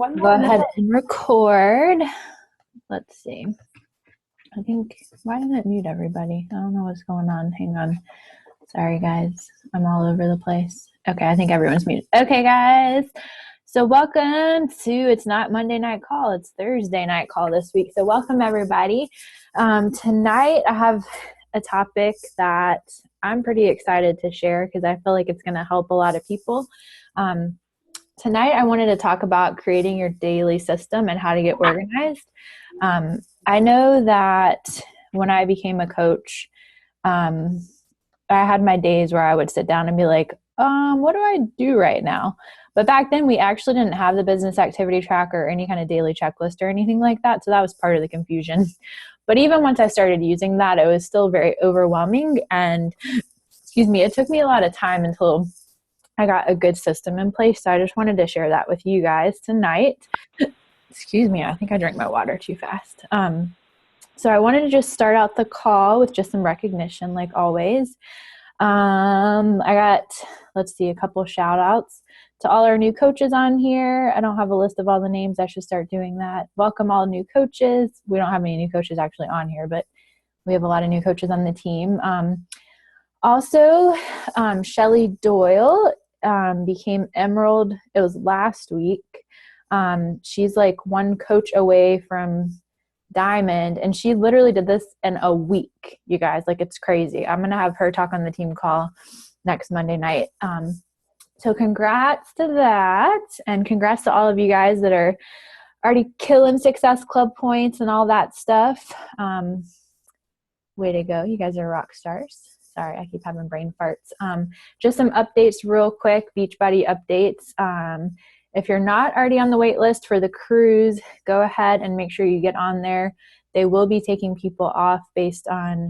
Go ahead and record. Let's see. I think, why didn't it mute everybody? I don't know what's going on. Hang on. Sorry, guys. I'm all over the place. Okay, I think everyone's muted. Okay, guys. So welcome to, it's not Monday Night Call, it's Thursday Night Call this week. So welcome, everybody. Tonight, I have a topic that I'm pretty excited to share because I feel like it's going to help a lot of people. Tonight, I wanted to talk about creating your daily system and how to get organized. I know that when I became a coach, I had my days where I would sit down and be like, what do I do right now? But back then, we actually didn't have the business activity tracker or any kind of daily checklist or anything like that. So that was part of the confusion. But even once I started using that, it was still very overwhelming. And it took me a lot of time until I got a good system in place. So I just wanted to share that with you guys tonight. Excuse me, I think I drank my water too fast. So I wanted to just start out the call with just some recognition, like always. I got, a couple shout outs to all our new coaches on here. I don't have a list of all the names. I should start doing that. Welcome all new coaches. We don't have any new coaches actually on here, but we have a lot of new coaches on the team. Also, Shelly Doyle became Emerald. It was last week. She's like one coach away from Diamond, and she literally did this in a week, you guys. Like, it's crazy. I'm going to have her talk on the team call next Monday night. So congrats to that, and congrats to all of you guys that are already killing Success Club points and all that stuff. Way to go. You guys are rock stars. Sorry, I keep having brain farts. Just some updates real quick, Beachbody updates. If you're not already on the wait list for the cruise, go ahead and make sure you get on there. They will be taking people off based on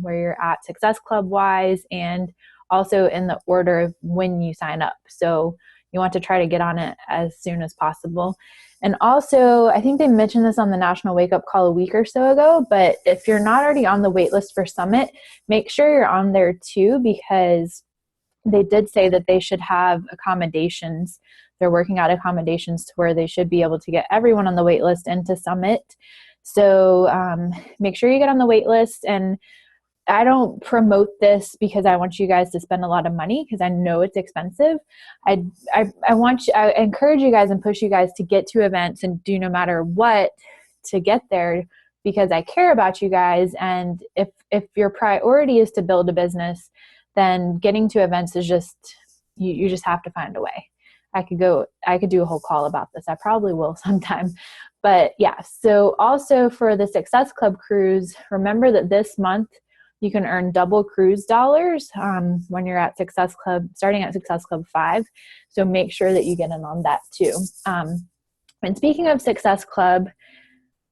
where you're at Success Club wise, and also in the order of when you sign up. So you want to try to get on it as soon as possible. And also, I think they mentioned this on the National Wake Up Call a week or so ago, but if you're not already on the wait list for Summit, make sure you're on there too, because they did say that they should have accommodations. They're working out accommodations to where they should be able to get everyone on the wait list into Summit. So make sure you get on the wait list. And I don't promote this because I want you guys to spend a lot of money, because I know it's expensive. I encourage you guys and push you guys to get to events and do no matter what to get there, because I care about you guys. And if your priority is to build a business, then getting to events is just, you just have to find a way. I could do a whole call about this. I probably will sometime. But yeah, so also for the Success Club cruise, remember that this month you can earn double cruise dollars when you're at Success Club, starting at Success Club 5. So make sure that you get in on that too. And speaking of Success Club,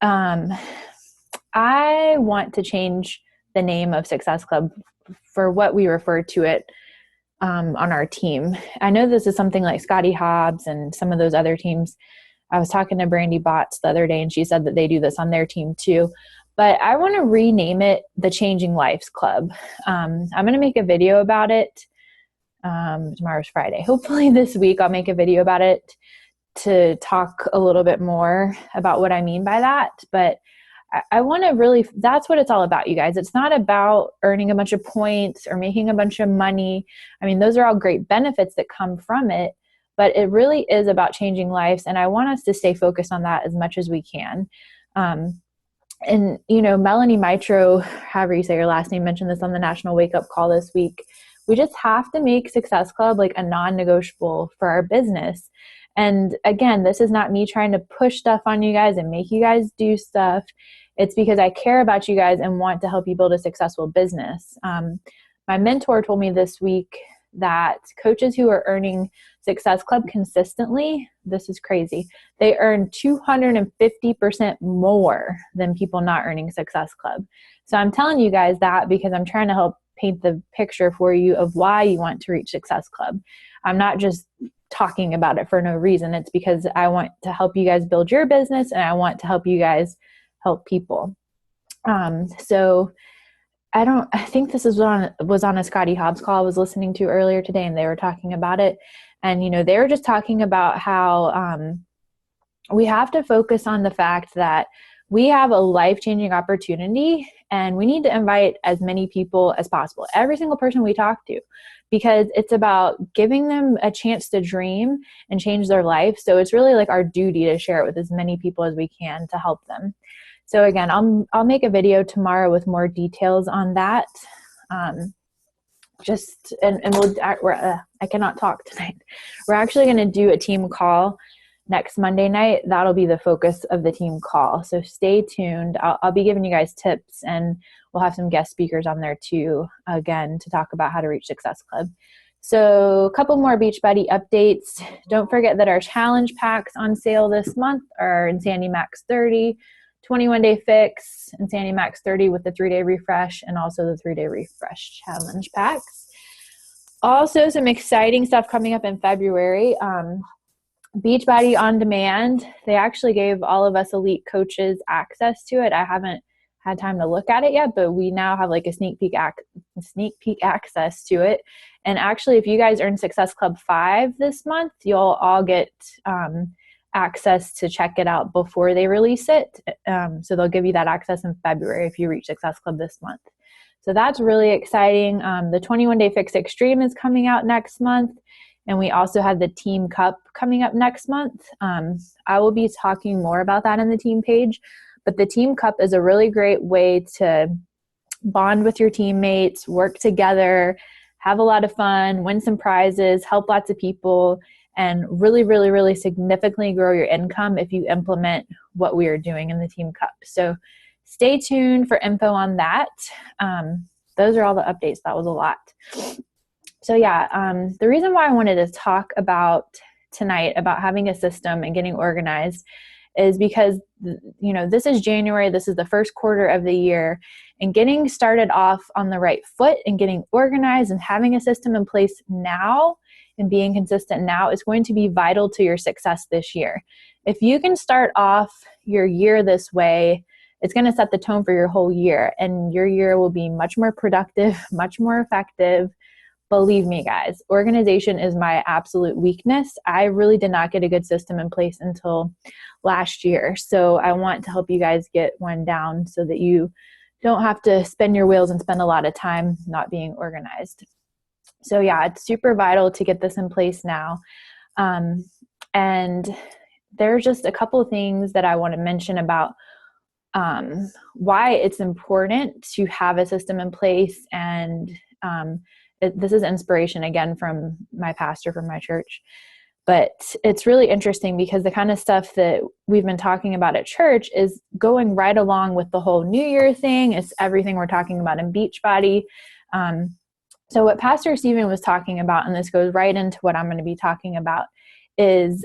I want to change the name of Success Club for what we refer to it on our team. I know this is something like Scotty Hobbs and some of those other teams. I was talking to Brandy Botts the other day, and she said that they do this on their team too. But I want to rename it the Changing Lives Club. I'm going to make a video about it. Tomorrow's Friday. Hopefully this week I'll make a video about it to talk a little bit more about what I mean by that. But I want to really, that's what it's all about, you guys. It's not about earning a bunch of points or making a bunch of money. I mean, those are all great benefits that come from it, but it really is about changing lives. And I want us to stay focused on that as much as we can. And, Melanie Mitro, however you say your last name, mentioned this on the National Wake Up Call this week. We just have to make Success Club like a non-negotiable for our business. And again, this is not me trying to push stuff on you guys and make you guys do stuff. It's because I care about you guys and want to help you build a successful business. My mentor told me this week that coaches who are earning Success Club consistently, this is crazy, they earn 250% more than people not earning Success Club. So I'm telling you guys that because I'm trying to help paint the picture for you of why you want to reach Success Club. I'm not just talking about it for no reason. It's because I want to help you guys build your business, and I want to help you guys help people. So I think this was on a Scotty Hobbs call I was listening to earlier today, and they were talking about it. And, they were just talking about how we have to focus on the fact that we have a life-changing opportunity and we need to invite as many people as possible, every single person we talk to, because it's about giving them a chance to dream and change their life. So it's really like our duty to share it with as many people as we can to help them. So again, I'll make a video tomorrow with more details on that. I cannot talk tonight. We're actually going to do a team call next Monday night. That'll be the focus of the team call. So stay tuned. I'll be giving you guys tips, and we'll have some guest speakers on there too, again, to talk about how to reach Success Club. So a couple more Beachbody updates. Don't forget that our challenge packs on sale this month are Insanity Max 30, 21-day fix, Insanity Max 30 with the 3-day refresh, and also the 3-day refresh challenge packs. Also, some exciting stuff coming up in February. Beachbody On Demand, they actually gave all of us elite coaches access to it. I haven't had time to look at it yet, but we now have like a sneak peek access to it. And actually, if you guys earn Success Club 5 this month, you'll all get access to check it out before they release it. So they'll give you that access in February if you reach Success Club this month. So that's really exciting. The 21-day fix extreme is coming out next month. And we also have the Team Cup coming up next month. I will be talking more about that in the team page, but the Team Cup is a really great way to bond with your teammates, work together, have a lot of fun, win some prizes, help lots of people, and really, really, really significantly grow your income if you implement what we are doing in the Team Cup. So stay tuned for info on that. Those are all the updates. That was a lot. So yeah, the reason why I wanted to talk about tonight about having a system and getting organized is because, this is January, this is the first quarter of the year, and getting started off on the right foot and getting organized and having a system in place now and being consistent now is going to be vital to your success this year. If you can start off your year this way, it's going to set the tone for your whole year, and your year will be much more productive, much more effective. Believe me, guys, organization is my absolute weakness. I really did not get a good system in place until last year. So I want to help you guys get one down so that you don't have to spin your wheels and spend a lot of time not being organized. So yeah, it's super vital to get this in place now. And there's just a couple of things that I want to mention about why it's important to have a system in place. And this is inspiration again from my pastor from my church. But it's really interesting because the kind of stuff that we've been talking about at church is going right along with the whole New Year thing. It's everything we're talking about in Beachbody. So what Pastor Stephen was talking about, and this goes right into what I'm going to be talking about, is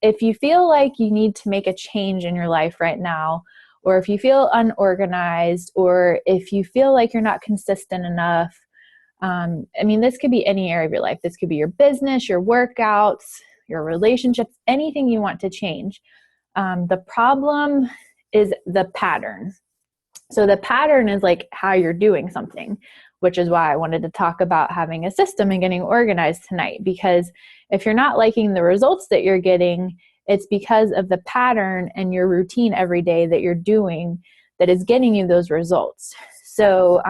if you feel like you need to make a change in your life right now, or if you feel unorganized, or if you feel like you're not consistent enough, this could be any area of your life. This could be your business, your workouts, your relationships, anything you want to change. The problem is the pattern. So the pattern is like how you're doing something, which is why I wanted to talk about having a system and getting organized tonight. Because if you're not liking the results that you're getting, it's because of the pattern and your routine every day that you're doing that is getting you those results. So,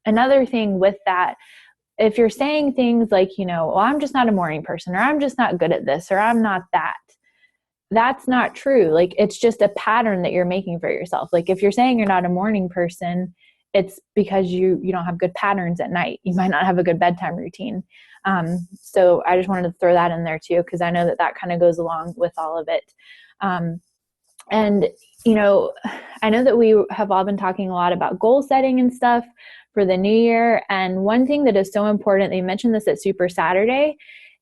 another thing with that, if you're saying things like, well, I'm just not a morning person, or I'm just not good at this, or I'm not that, that's not true. Like, it's just a pattern that you're making for yourself. Like, if you're saying you're not a morning person, it's because you don't have good patterns at night. You might not have a good bedtime routine. So I just wanted to throw that in there too, because I know that kind of goes along with all of it. And I know that we have all been talking a lot about goal setting and stuff for the new year. And one thing that is so important, they mentioned this at Super Saturday,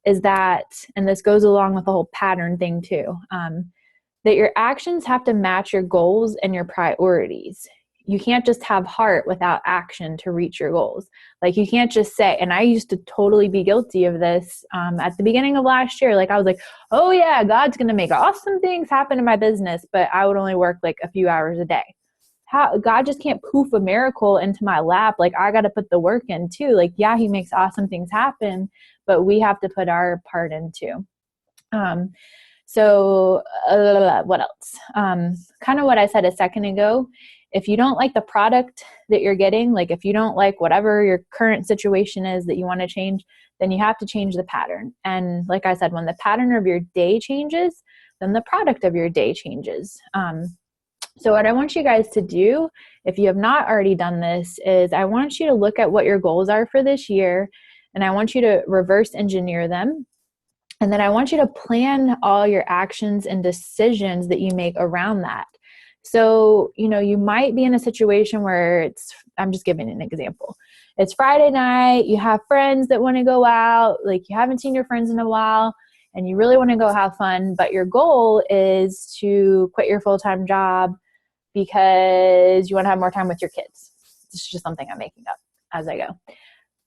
is that, and this goes along with the whole pattern thing too, that your actions have to match your goals and your priorities. You can't just have heart without action to reach your goals. Like, you can't just say, and I used to totally be guilty of this at the beginning of last year. Like, I was like, oh yeah, God's going to make awesome things happen in my business, but I would only work like a few hours a day. God just can't poof a miracle into my lap. Like, I got to put the work in too. Like, yeah, he makes awesome things happen, but we have to put our part in too. So what else? Kind of what I said a second ago. If you don't like the product that you're getting, like if you don't like whatever your current situation is that you want to change, then you have to change the pattern. And like I said, when the pattern of your day changes, then the product of your day changes. So what I want you guys to do, if you have not already done this, is I want you to look at what your goals are for this year, and I want you to reverse engineer them. And then I want you to plan all your actions and decisions that you make around that. So, you might be in a situation where I'm just giving an example. It's Friday night, you have friends that want to go out, like you haven't seen your friends in a while, and you really want to go have fun, but your goal is to quit your full-time job because you want to have more time with your kids. It's just something I'm making up as I go.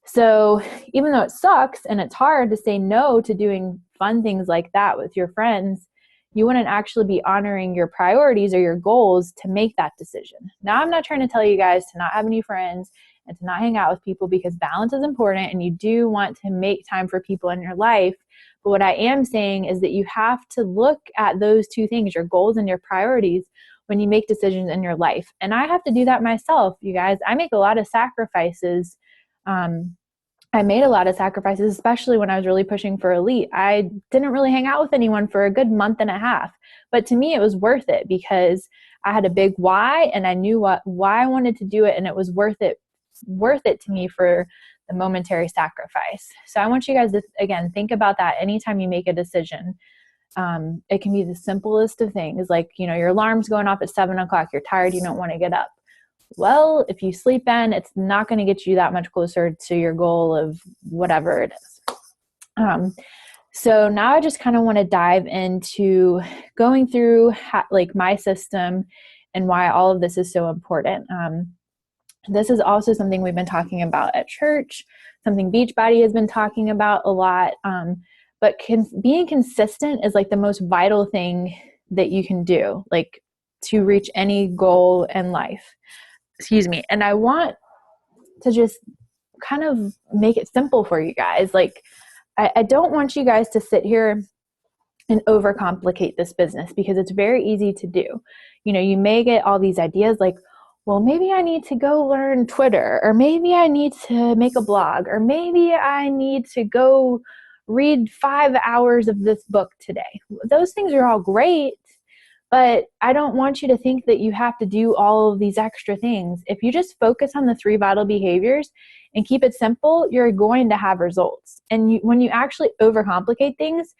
So even though it sucks and it's hard to say no to doing fun things like that with your friends, you wouldn't actually be honoring your priorities or your goals to make that decision. Now, I'm not trying to tell you guys to not have any friends and to not hang out with people, because balance is important and you do want to make time for people in your life. But what I am saying is that you have to look at those two things, your goals and your priorities, when you make decisions in your life. And I have to do that myself, you guys. I make a lot of sacrifices. I made a lot of sacrifices, especially when I was really pushing for Elite. I didn't really hang out with anyone for a good month and a half. But to me, it was worth it because I had a big why and I knew why I wanted to do it, and it was worth it to me for the momentary sacrifice. So I want you guys to, again, think about that anytime you make a decision. It can be the simplest of things, like, your alarm's going off at 7:00, you're tired, you don't want to get up. Well, if you sleep in, it's not going to get you that much closer to your goal of whatever it is. So now I just kind of want to dive into going through my system and why all of this is so important. This is also something we've been talking about at church, something Beachbody has been talking about a lot. But being consistent is like the most vital thing that you can do, like to reach any goal in life. Excuse me. And I want to just kind of make it simple for you guys. Like, I don't want you guys to sit here and overcomplicate this business, because it's very easy to do. You may get all these ideas like, well, maybe I need to go learn Twitter, or maybe I need to make a blog, or maybe I need to go read 5 hours of this book today. Those things are all great, but I don't want you to think that you have to do all of these extra things. If you just focus on the 3 vital behaviors and keep it simple, you're going to have results. And when you actually overcomplicate things,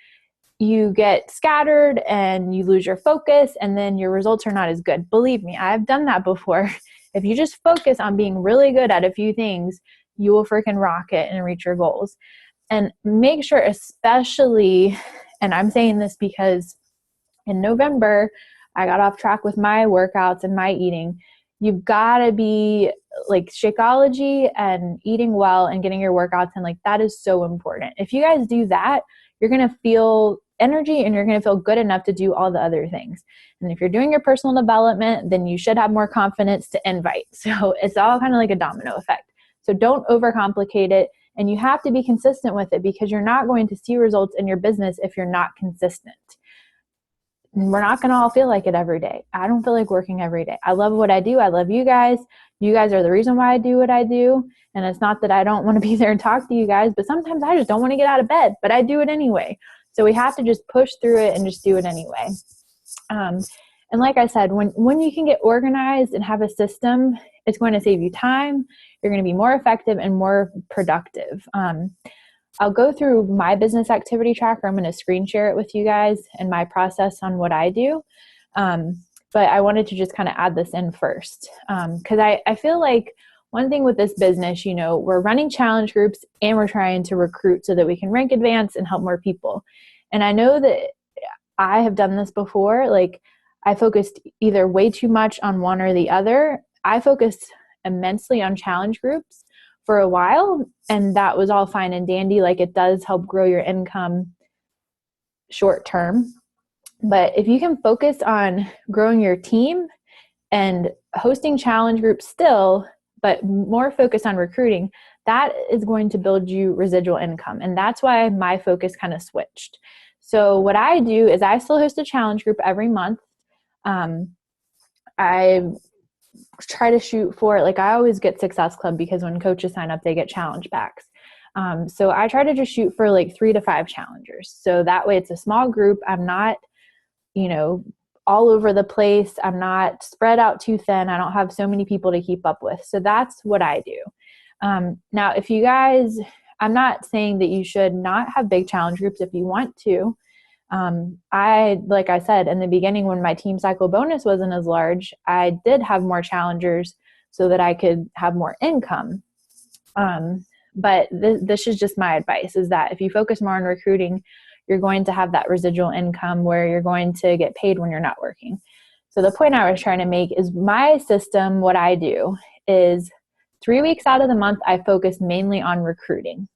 you get scattered and you lose your focus, and then your results are not as good. Believe me, I've done that before. If you just focus on being really good at a few things, you will freaking rock it and reach your goals. And make sure, especially, and I'm saying this because in November, I got off track with my workouts and my eating. You've got to be like Shakeology and eating well and getting your workouts in. Like, that is so important. If you guys do that, you're going to feel energy and you're going to feel good enough to do all the other things. And if you're doing your personal development, then you should have more confidence to invite. So it's all kind of like a domino effect. So don't overcomplicate it. And you have to be consistent with it, because you're not going to see results in your business if you're not consistent. We're not going to all feel like it every day. I don't feel like working every day. I love what I do. I love you guys. You guys are the reason why I do what I do. And it's not that I don't want to be there and talk to you guys, but sometimes I just don't want to get out of bed, but I do it anyway. So we have to just push through it and just do it anyway. And like I said, when you can get organized and have a system, it's going to save you time. You're going to be more effective and more productive. I'll go through my business activity tracker. I'm going to screen share it with you guys and my process on what I do. But I wanted to just kind of add this in first, because I feel like one thing with this business, we're running challenge groups and we're trying to recruit so that we can rank advance and help more people. And I know that I have done this before. Like, I focused either way too much on one or the other. I focused immensely on challenge groups for a while, and that was all fine and dandy. Like, it does help grow your income short term. But if you can focus on growing your team and hosting challenge groups still, but more focus on recruiting, that is going to build you residual income. And that's why my focus kind of switched. So what I do is I still host a challenge group every month. I try to shoot for, like, I always get Success Club because when coaches sign up, they get challenge packs. So I try to just shoot for like 3 to 5 challengers. So that way it's a small group. I'm not, all over the place. I'm not spread out too thin. I don't have so many people to keep up with. So that's what I do. Now, if you guys, I'm not saying that you should not have big challenge groups if you want to. Like I said in the beginning, when my team cycle bonus wasn't as large, I did have more challengers so that I could have more income. But this is just my advice, is that if you focus more on recruiting, you're going to have that residual income where you're going to get paid when you're not working. So the point I was trying to make is my system, what I do is 3 weeks out of the month, I focus mainly on recruiting.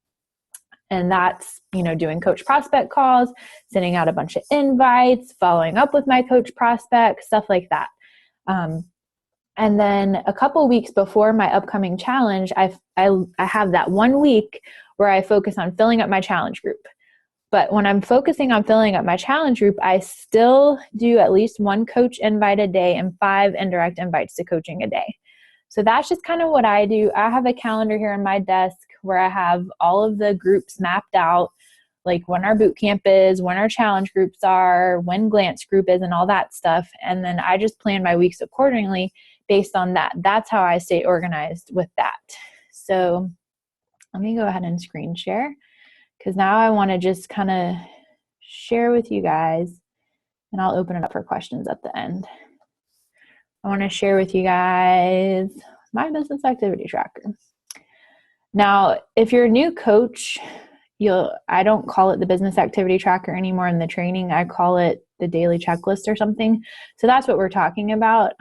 And that's, doing coach prospect calls, sending out a bunch of invites, following up with my coach prospects, stuff like that. And then a couple weeks before my upcoming challenge, I have that 1 week where I focus on filling up my challenge group. But when I'm focusing on filling up my challenge group, I still do at least 1 coach invite a day and 5 indirect invites to coaching a day. So that's just kind of what I do. I have a calendar here on my desk where I have all of the groups mapped out, like when our boot camp is, when our challenge groups are, when Glance group is, and all that stuff. And then I just plan my weeks accordingly based on that. That's how I stay organized with that. So let me go ahead and screen share, because now I want to just kind of share with you guys, and I'll open it up for questions at the end. I want to share with you guys my business activity tracker. Now, if you're a new coach, I don't call it the business activity tracker anymore in the training. I call it the daily checklist or something. So that's what we're talking about.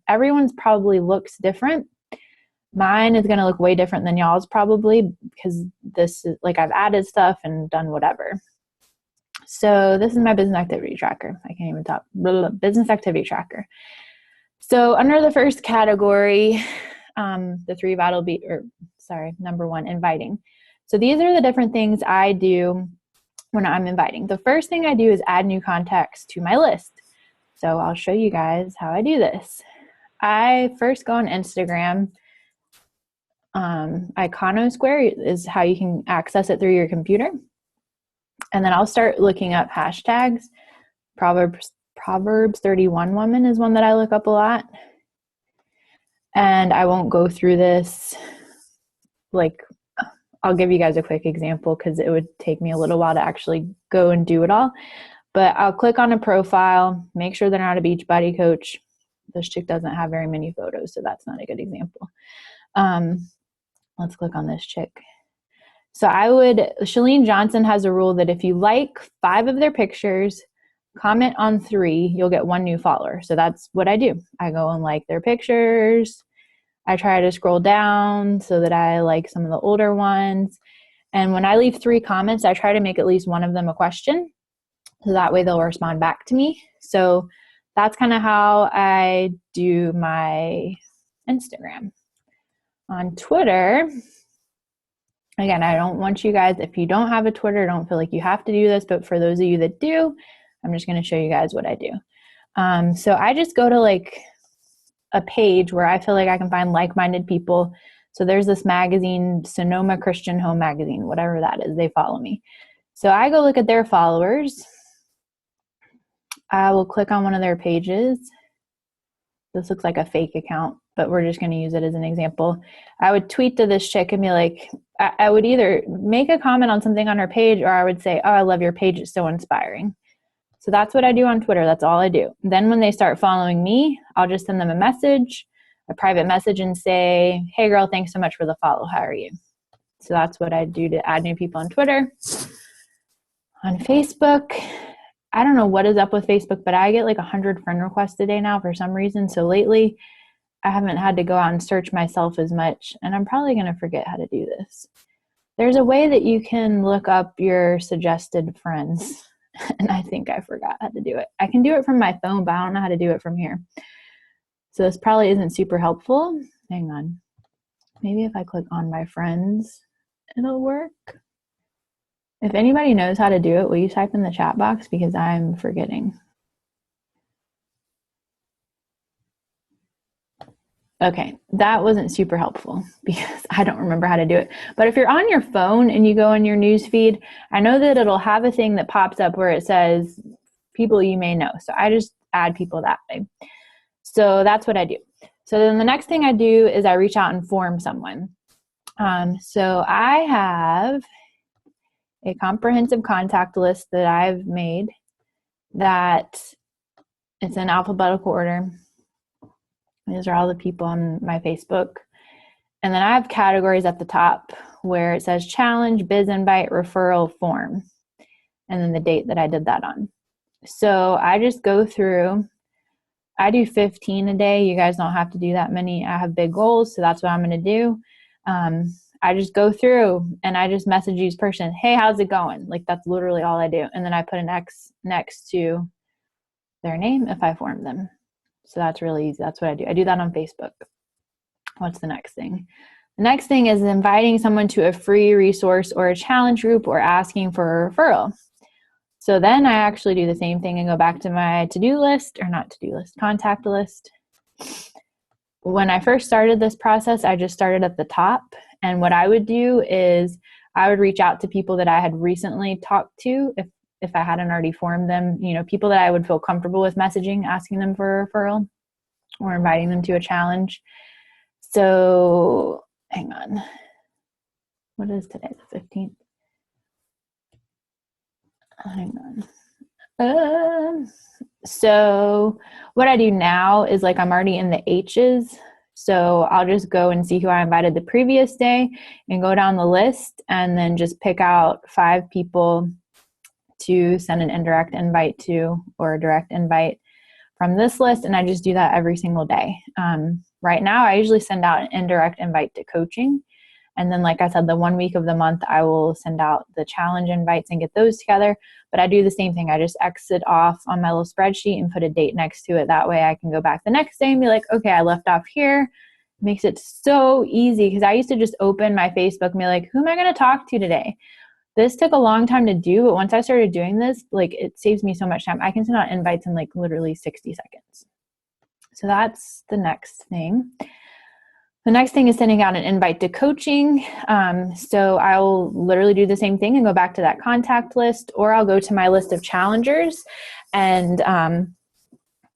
Everyone's probably looks different. Mine is going to look way different than y'all's probably, because this is like I've added stuff and done whatever. So this is my business activity tracker. I can't even talk. Business activity tracker. So under the first category, the 3 vital number 1, inviting. So these are the different things I do when I'm inviting. The first thing I do is add new contacts to my list. So I'll show you guys how I do this. I first go on Instagram. Iconosquare is how you can access it through your computer. And then I'll start looking up hashtags. Proverbs 31 woman is one that I look up a lot. And I won't go through this. I'll give you guys a quick example because it would take me a little while to actually go and do it all. But I'll click on a profile, make sure they're not a Beachbody coach. This chick doesn't have very many photos, so that's not a good example. Let's click on this chick. So Chalene Johnson has a rule that if you like 5 of their pictures, comment on 3, you'll get 1 new follower. So that's what I do. I go and like their pictures. I try to scroll down so that I like some of the older ones. And when I leave 3 comments, I try to make at least one of them a question. So that way they'll respond back to me. So that's kind of how I do my Instagram. On Twitter, again, I don't want you guys, if you don't have a Twitter, don't feel like you have to do this. But for those of you that do, I'm just going to show you guys what I do. So I just go to like a page where I feel like I can find like-minded people. So there's this magazine, Sonoma Christian Home Magazine, whatever that is, they follow me. So I go look at their followers. I will click on one of their pages. This looks like a fake account, but we're just going to use it as an example. I would tweet to this chick and be like, I would either make a comment on something on her page, or I would say, oh, I love your page, it's so inspiring. So that's what I do on Twitter. That's all I do. Then when they start following me, I'll just send them a private message, and say, hey girl, thanks so much for the follow. How are you? So that's what I do to add new people on Twitter. On Facebook, I don't know what is up with Facebook, but I get like 100 friend requests a day now for some reason. So lately I haven't had to go out and search myself as much, and I'm probably going to forget how to do this. There's a way that you can look up your suggested friends. And I think I forgot how to do it. I can do it from my phone, but I don't know how to do it from here. So this probably isn't super helpful. Hang on. Maybe if I click on my friends, it'll work. If anybody knows how to do it, will you type in the chat box because I'm forgetting. Okay, that wasn't super helpful because I don't remember how to do it. But if you're on your phone and you go in your news feed, I know that it'll have a thing that pops up where it says people you may know. So I just add people that way. So that's what I do. So then the next thing I do is I reach out and form someone. So I have a comprehensive contact list that I've made that it's in alphabetical order. These are all the people on my Facebook. And then I have categories at the top where it says challenge, biz invite, referral, form, and then the date that I did that on. So I just go through. I do 15 a day. You guys don't have to do that many. I have big goals, so that's what I'm going to do. I just go through and I just message each person, hey, how's it going? Like, that's literally all I do. And then I put an X next to their name if I form them. So that's really easy. That's what I do. I do that on Facebook. What's the next thing? The next thing is inviting someone to a free resource or a challenge group or asking for a referral. So then I actually do the same thing and go back to my to-do list, or not to-do list, contact list. When I first started this process, I just started at the top. And what I would do is I would reach out to people that I had recently talked to if I hadn't already formed them, you know, people that I would feel comfortable with messaging, asking them for a referral or inviting them to a challenge. So hang on. What is today? The 15th? Hang on. So what I do now is like I'm already in the H's. So I'll just go and see who I invited the previous day and go down the list and then just pick out 5 people to send an indirect invite to or a direct invite from this list. And I just do that every single day. Right now, I usually send out an indirect invite to coaching. And then, like I said, the 1 week of the month, I will send out the challenge invites and get those together. But I do the same thing. I just exit off on my little spreadsheet and put a date next to it. That way I can go back the next day and be like, okay, I left off here. It makes it so easy because I used to just open my Facebook and be like, who am I going to talk to today? This took a long time to do, but once I started doing this, like it saves me so much time. I can send out invites in like literally 60 seconds. So that's the next thing. The next thing is sending out an invite to coaching. So I'll literally do the same thing and go back to that contact list, or I'll go to my list of challengers and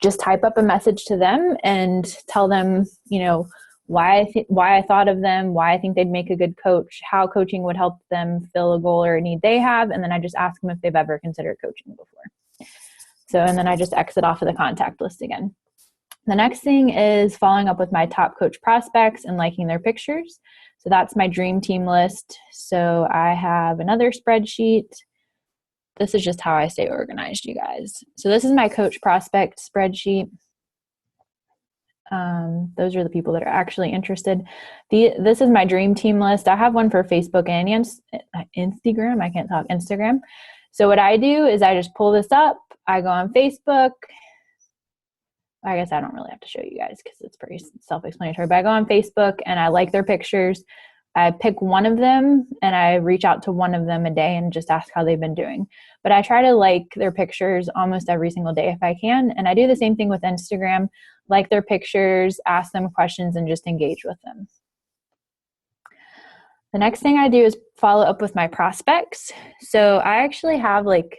just type up a message to them and tell them, you know, why I thought of them, why I think they'd make a good coach, how coaching would help them fill a goal or a need they have. And then I just ask them if they've ever considered coaching before. So, and then I just exit off of the contact list again. The next thing is following up with my top coach prospects and liking their pictures. So that's my dream team list. So I have another spreadsheet. This is just how I stay organized, you guys. So this is my coach prospect spreadsheet. Those are the people that are actually interested. This is my dream team list. I have one for Facebook and Instagram. I can't talk, Instagram. So what I do is I just pull this up. I go on Facebook. I guess I don't really have to show you guys because it's pretty self-explanatory, but I go on Facebook and I like their pictures. I pick one of them and I reach out to one of them a day and just ask how they've been doing. But I try to like their pictures almost every single day if I can. And I do the same thing with Instagram, like their pictures, ask them questions, and just engage with them. The next thing I do is follow up with my prospects. So I actually have like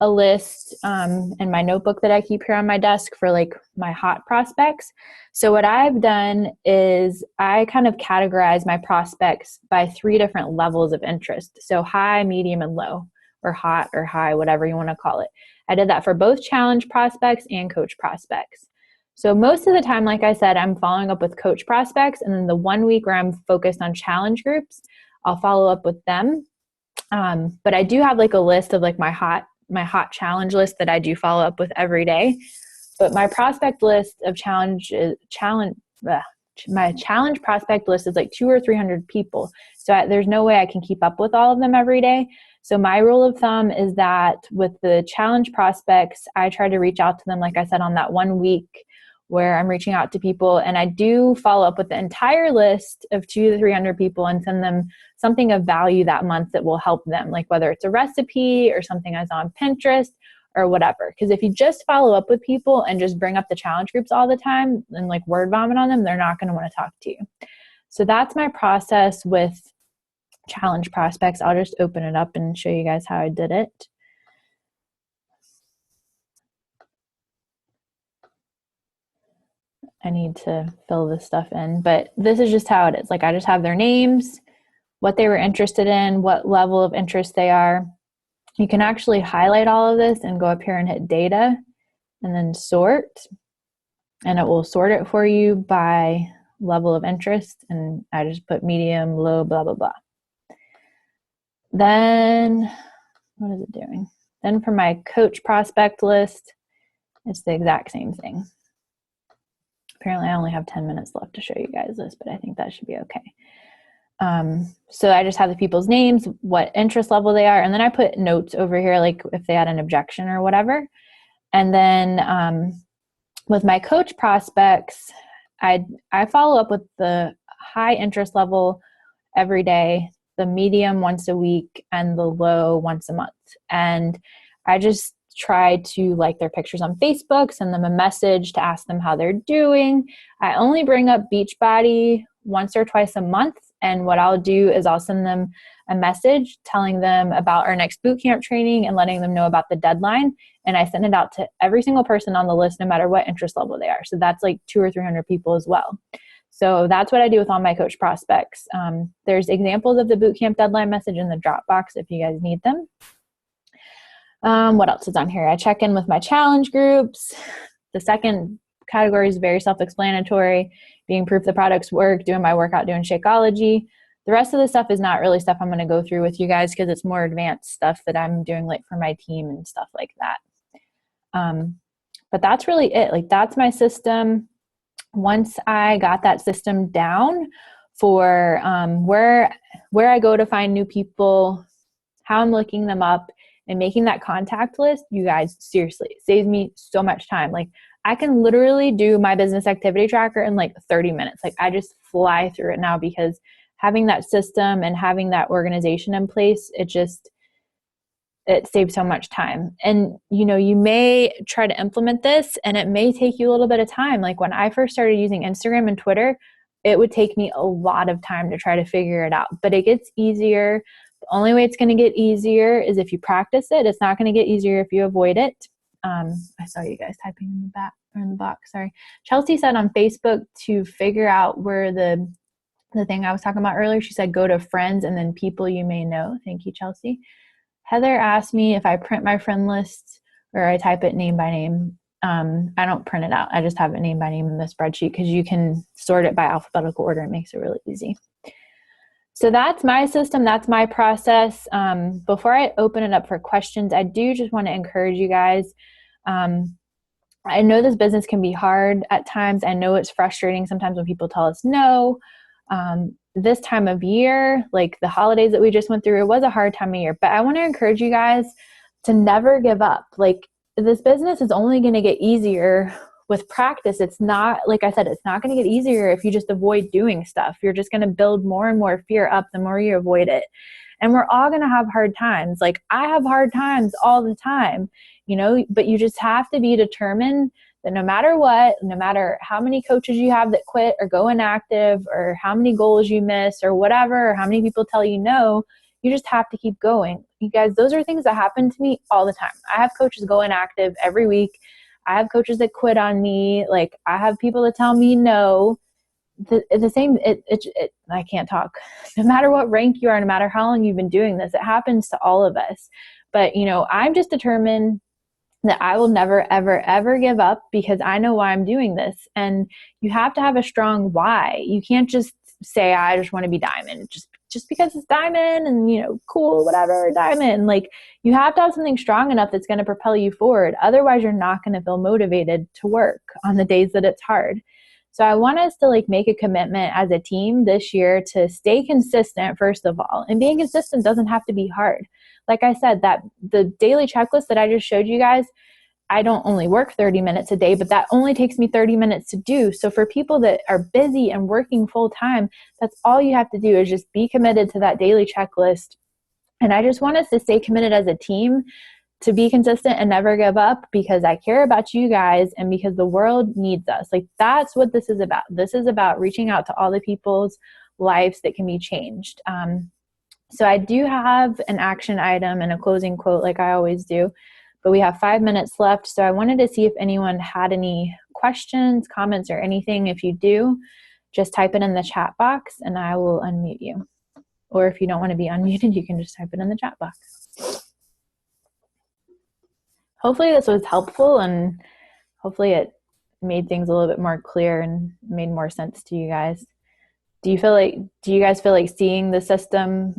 a list in my notebook that I keep here on my desk for like my hot prospects. So what I've done is I kind of categorize my prospects by 3 different levels of interest. So high, medium, and low, or hot or high, whatever you want to call it. I did that for both challenge prospects and coach prospects. So most of the time, like I said, I'm following up with coach prospects, and then the 1 week where I'm focused on challenge groups, I'll follow up with them. But I do have like a list of like my hot challenge list that I do follow up with every day. But my prospect list of my challenge prospect list is like 200 or 300 people. So there's no way I can keep up with all of them every day. So my rule of thumb is that with the challenge prospects, I try to reach out to them, like I said, on that 1 week where I'm reaching out to people, and I do follow up with the entire list of 200 to 300 people and send them something of value that month that will help them, like whether it's a recipe or something I saw on Pinterest or whatever. Because if you just follow up with people and just bring up the challenge groups all the time and like word vomit on them, they're not going to want to talk to you. So that's my process with challenge prospects. I'll just open it up and show you guys how I did it. I need to fill this stuff in, but this is just how it is. Like I just have their names, what they were interested in, what level of interest they are. You can actually highlight all of this and go up here and hit data and then sort, and it will sort it for you by level of interest. And I just put medium, low, blah, blah, blah. Then what is it doing? Then for my coach prospect list, it's the exact same thing. Apparently I only have 10 minutes left to show you guys this, but I think that should be okay. So I just have the people's names, what interest level they are, and then I put notes over here, like if they had an objection or whatever. And then with my coach prospects, I follow up with the high interest level every day, the medium once a week, and the low once a month. And I just try to like their pictures on Facebook, send them a message to ask them how they're doing. I only bring up Beachbody once or twice a month. And what I'll do is I'll send them a message telling them about our next bootcamp training and letting them know about the deadline. And I send it out to every single person on the list, no matter what interest level they are. So that's like 200 or 300 people as well. So that's what I do with all my coach prospects. There's examples of the bootcamp deadline message in the Dropbox if you guys need them. What else is on here? I check in with my challenge groups. The second category is very self-explanatory, being proof the products work, doing my workout, doing Shakeology. The rest of the stuff is not really stuff I'm going to go through with you guys because it's more advanced stuff that I'm doing like for my team and stuff like that. But that's really it. Like that's my system. Once I got that system down for where I go to find new people, how I'm looking them up, and making that contact list, you guys, seriously, it saves me so much time. Like I can literally do my business activity tracker in like 30 minutes. Like I just fly through it now because having that system and having that organization in place, it saves so much time. And you know, you may try to implement this and it may take you a little bit of time. Like when I first started using Instagram and Twitter, it would take me a lot of time to try to figure it out, but it gets easier. The only way it's going to get easier is if you practice it. It's not going to get easier if you avoid it. I saw you guys typing in the back or in the box. Sorry. Chelsea said on Facebook to figure out where the thing I was talking about earlier, she said, go to friends and then people you may know. Thank you, Chelsea. Heather asked me if I print my friend list or I type it name by name. I don't print it out. I just have it name by name in the spreadsheet because you can sort it by alphabetical order. It makes it really easy. So that's my system. That's my process. Before I open it up for questions, I do just want to encourage you guys. I know this business can be hard at times. I know it's frustrating sometimes when people tell us no. This time of year, like the holidays that we just went through, it was a hard time of year. But I want to encourage you guys to never give up. Like this business is only going to get easier with practice. It's not, like I said, it's not going to get easier if you just avoid doing stuff. You're just going to build more and more fear up the more you avoid it. And we're all going to have hard times. Like I have hard times all the time, you know, but you just have to be determined that no matter what, no matter how many coaches you have that quit or go inactive or how many goals you miss or whatever, or how many people tell you no, you just have to keep going. You guys, those are things that happen to me all the time. I have coaches go inactive every week. I have coaches that quit on me. Like I have people that tell me no. The same, I can't talk. No matter what rank you are, no matter how long you've been doing this, it happens to all of us. But, you know, I'm just determined that I will never, ever, ever give up because I know why I'm doing this. And you have to have a strong why. You can't just say, I just want to be diamond just because it's diamond and, you know, cool, whatever, diamond. Like you have to have something strong enough that's going to propel you forward. Otherwise, you're not going to feel motivated to work on the days that it's hard. So I want us to like make a commitment as a team this year to stay consistent, first of all. And being consistent doesn't have to be hard. Like I said, that the daily checklist that I just showed you guys, I don't only work 30 minutes a day, but that only takes me 30 minutes to do. So for people that are busy and working full time, that's all you have to do is just be committed to that daily checklist. And I just want us to stay committed as a team to be consistent and never give up, because I care about you guys and because the world needs us. Like, that's what this is about. This is about reaching out to all the people's lives that can be changed. So I do have an action item and a closing quote like I always do, but we have 5 minutes left. So I wanted to see if anyone had any questions, comments, or anything. If you do, just type it in the chat box and I will unmute you. Or if you don't want to be unmuted, you can just type it in the chat box. Hopefully this was helpful, and hopefully it made things a little bit more clear and made more sense to you guys. Do you guys feel like seeing the system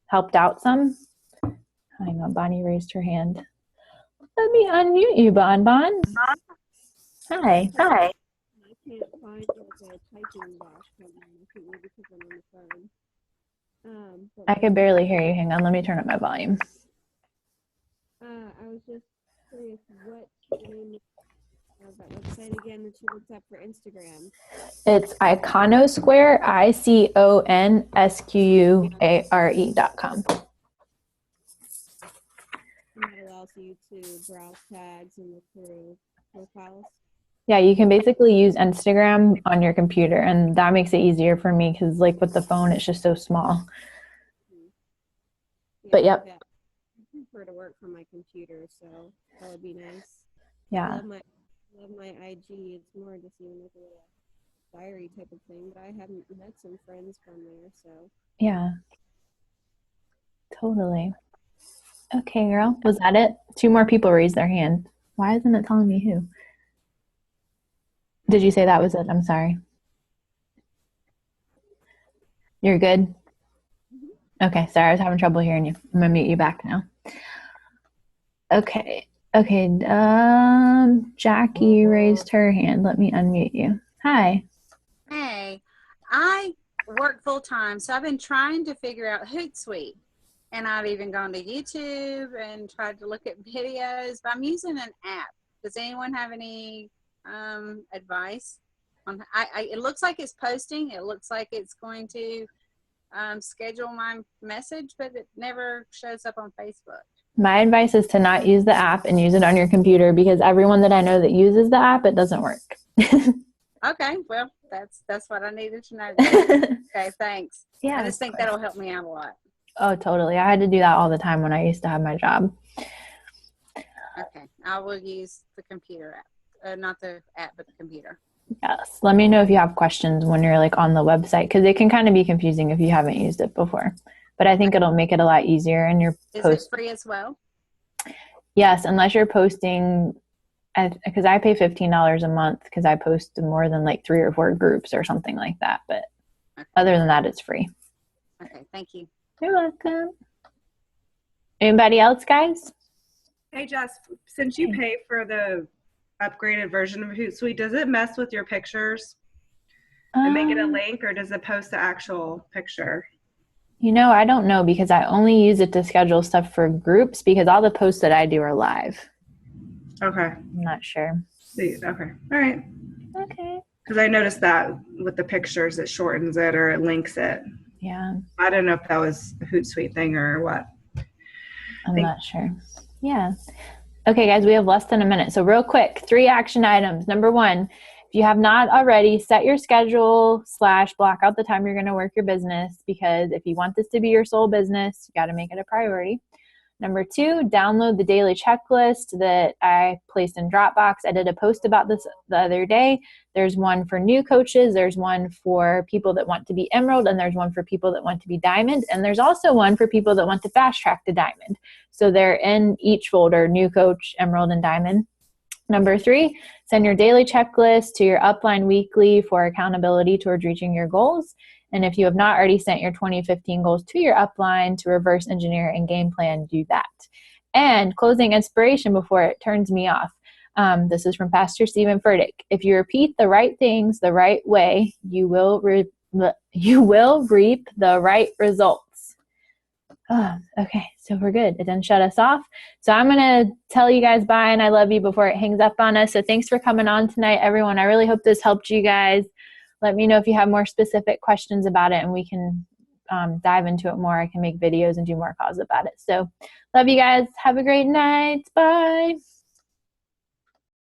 helped out some? Hang on, Bonnie raised her hand. Let me unmute you, Bon. Hi. I can't find like a typing box right now. I think maybe because I'm on the phone. I could barely hear you. Hang on, let me turn up my volume. I was just curious what the name of that website again that you looked up for Instagram. It's Iconosquare, ICONSQUARE.com. And that allows you to browse tags and look through profiles. Yeah, you can basically use Instagram on your computer, and that makes it easier for me because, like, with the phone, it's just so small. Yeah, but yep. I prefer to work from my computer, so that would be nice. Yeah. I love my IG. It's more just even like a little diary type of thing, but I haven't met some friends from there, so. Yeah. Totally. Okay, girl. Was that it? 2 more people raised their hand. Why isn't it telling me who? Did you say that was it? I'm sorry. You're good? Okay, sorry, I was having trouble hearing you. I'm gonna mute you back now. Okay, Jackie raised her hand. Let me unmute you. Hi. Hey, I work full time, so I've been trying to figure out Hootsuite, and I've even gone to YouTube and tried to look at videos, but I'm using an app. Does anyone have any advice on? It looks like it's posting. It looks like it's going to schedule my message, but it never shows up on Facebook. My advice is to not use the app and use it on your computer, because everyone that I know that uses the app, it doesn't work. Okay, well, that's what I needed to know. Okay, thanks. Yeah, I just think that'll help me out a lot. Oh, totally. I had to do that all the time when I used to have my job. Okay, I will use the computer app, not the app, but the computer. Yes. Let me know if you have questions when you're like on the website, because it can kind of be confusing if you haven't used it before. But I think it'll make it a lot easier in your Is post. it free as well? Yes, unless you're posting, because I pay $15 a month because I post to more than like 3 or 4 groups or something like that. But okay. Other than that, it's free. Okay, thank you. You're welcome. Anybody else, guys? Hey, Jess, since you pay for the upgraded version of Hootsuite, does it mess with your pictures and make it a link, or does it post the actual picture? You know, I don't know, because I only use it to schedule stuff for groups, because all the posts that I do are live. Okay. I'm not sure. Okay. All right. Okay. Because I noticed that with the pictures, it shortens it or it links it. Yeah. I don't know if that was a Hootsuite thing or what. I'm not sure. Yeah. Okay, guys, we have less than a minute. So real quick, 3 action items. Number 1, if you have not already, set your schedule / block out the time you're going to work your business, because if you want this to be your sole business, you got to make it a priority. Number 2, download the daily checklist that I placed in Dropbox. I did a post about this the other day. There's one for new coaches. There's one for people that want to be Emerald, and there's one for people that want to be Diamond. And there's also one for people that want to fast track to Diamond. So they're in each folder: new coach, Emerald, and Diamond. Number 3, send your daily checklist to your upline weekly for accountability towards reaching your goals. And if you have not already sent your 2015 goals to your upline to reverse engineer and game plan, do that. And closing inspiration before it turns me off. This is from Pastor Stephen Furtick. If you repeat the right things the right way, you will reap the right results. Oh, okay, so we're good. It didn't shut us off. So I'm going to tell you guys bye and I love you before it hangs up on us. So thanks for coming on tonight, everyone. I really hope this helped you guys. Let me know if you have more specific questions about it and we can dive into it more. I can make videos and do more calls about it. So love you guys. Have a great night. Bye.